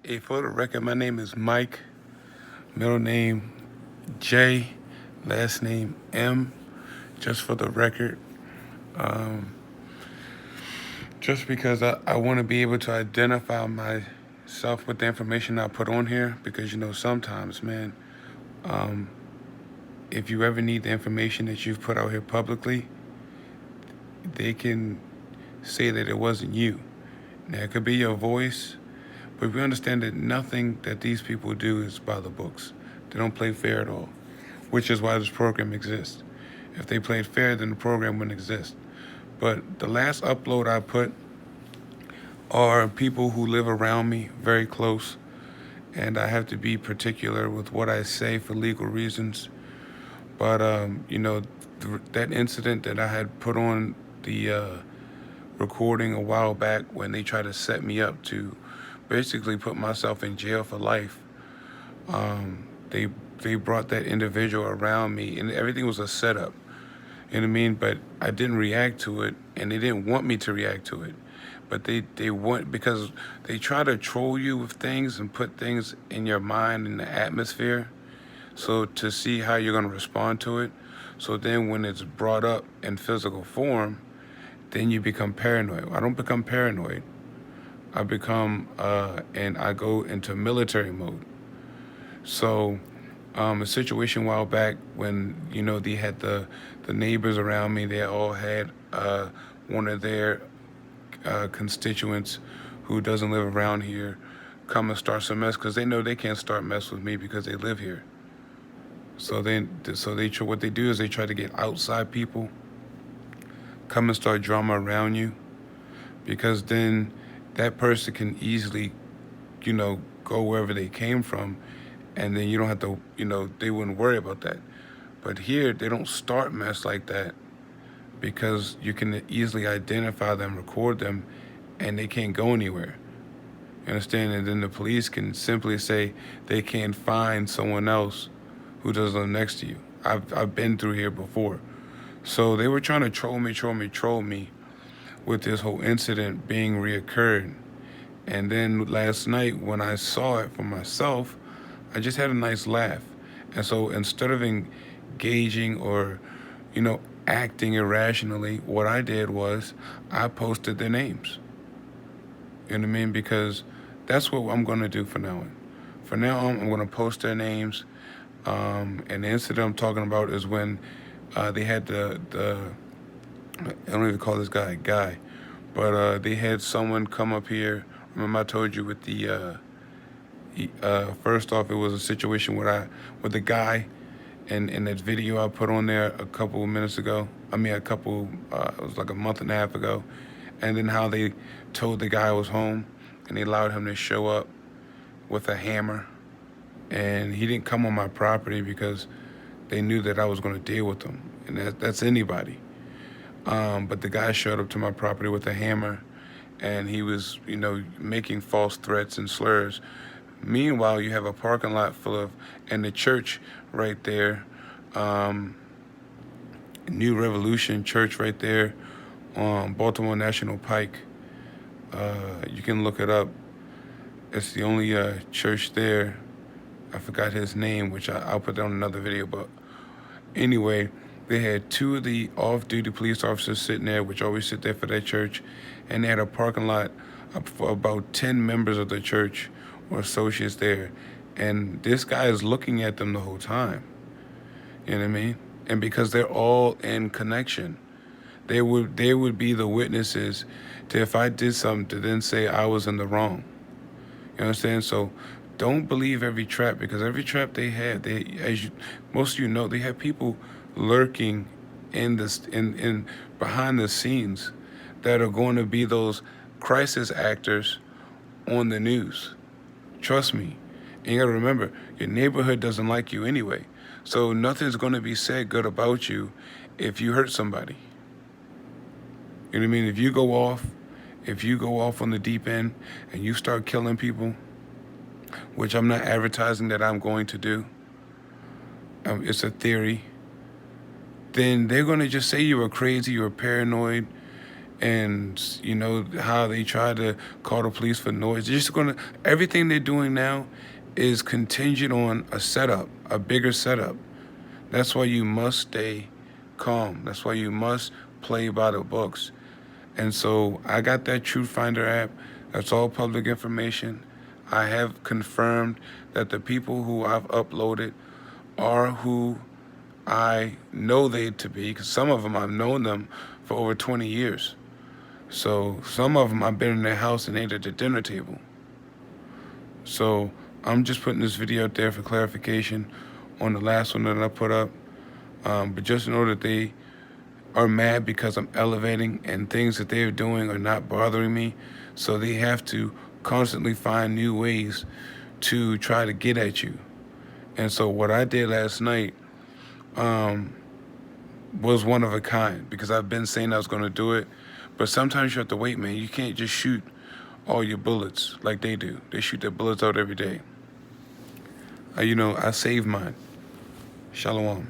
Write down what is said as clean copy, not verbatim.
Hey, for the record, my name is Mike, middle name J, last name M, just for the record. Um, just because I want to be able to identify myself with the information I put on here, because sometimes, man, um, if you ever need the information that you've put out here publicly, they can say that it wasn't you. Now, it could be your voice, but we understand that nothing that these people do is by the books. They don't play fair at all, which is why this program exists. If they played fair, then the program wouldn't exist. But the last upload I put are people who live around me, very close, and I have to be particular with what I say for legal reasons. But that incident that I had put on the recording a while back when they tried to set me up to basically put myself in jail for life. They brought that individual around me, and everything was a setup. You know what I mean? But I didn't react to it, and they didn't want me to react to it. But they want, because they try to troll you with things and put things in your mind in the atmosphere, so to see how you're going to respond to it. So then when it's brought up in physical form, then you become paranoid. I don't become paranoid. I become, and I go into military mode. So, a situation a while back when, they had the neighbors around me, they all had one of their constituents who doesn't live around here come and start some mess, because they know they can't start mess with me because they live here. So what they do is they try to get outside people, come and start drama around you, because then that person can easily, go wherever they came from, and then you don't have to, they wouldn't worry about that. But here, they don't start mess like that, because you can easily identify them, record them, and they can't go anywhere. You understand? And then the police can simply say they can't find someone else who doesn't live next to you. I've been through here before. So they were trying to troll me with this whole incident being reoccurred. And then last night when I saw it for myself, I just had a nice laugh. And so instead of engaging or, acting irrationally, what I did was I posted their names. You know what I mean? Because that's what I'm going to do from now on. From now on, I'm going to post their names. And the incident I'm talking about is when they had I don't even call this guy a guy, but they had someone come up here. Remember I told you with the, first off, it was a situation with the guy in that video I put on there a couple of minutes ago. It was like a month and a half ago. And then how they told the guy was home, and they allowed him to show up with a hammer. And he didn't come on my property because they knew that I was going to deal with him. And that's anybody. But the guy showed up to my property with a hammer, and he was, making false threats and slurs. Meanwhile, you have a parking lot and the church right there, New Revolution Church right there on Baltimore National Pike. You can look it up. It's the only church there. I forgot his name, which I'll put down another video. But anyway, they had two of the off-duty police officers sitting there, which always sit there for that church, and they had a parking lot for about 10 members of the church or associates there. And this guy is looking at them the whole time. You know what I mean? And because they're all in connection, they would be the witnesses to, if I did something, to then say I was in the wrong. You understand? So don't believe every trap, because every trap they have, most of you know, they have people lurking in behind the scenes that are going to be those crisis actors on the news. Trust me. And you got to remember, your neighborhood doesn't like you anyway. So nothing's going to be said good about you if you hurt somebody. You know what I mean? If you go off on the deep end and you start killing people, which I'm not advertising that I'm going to do, it's a theory, then they're going to just say you were crazy, you were paranoid, and you know how they try to call the police for noise. They're just gonna everything they're doing now is contingent on a setup, a bigger setup. That's why you must stay calm. That's why you must play by the books. And so I got that Truth Finder app. That's all public information. I have confirmed that the people who I've uploaded are who I know they to be, because some of them I've known them for over 20 years. So some of them I've been in their house and ate at the dinner table. So I'm just putting this video out there for clarification on the last one that I put up. But just know that they are mad because I'm elevating and things that they're doing are not bothering me. So they have to constantly find new ways to try to get at you. And so what I did last night was one of a kind, because I've been saying I was going to do it. But sometimes you have to wait, man. You can't just shoot all your bullets like they do. They shoot their bullets out every day. I save mine. Shalom.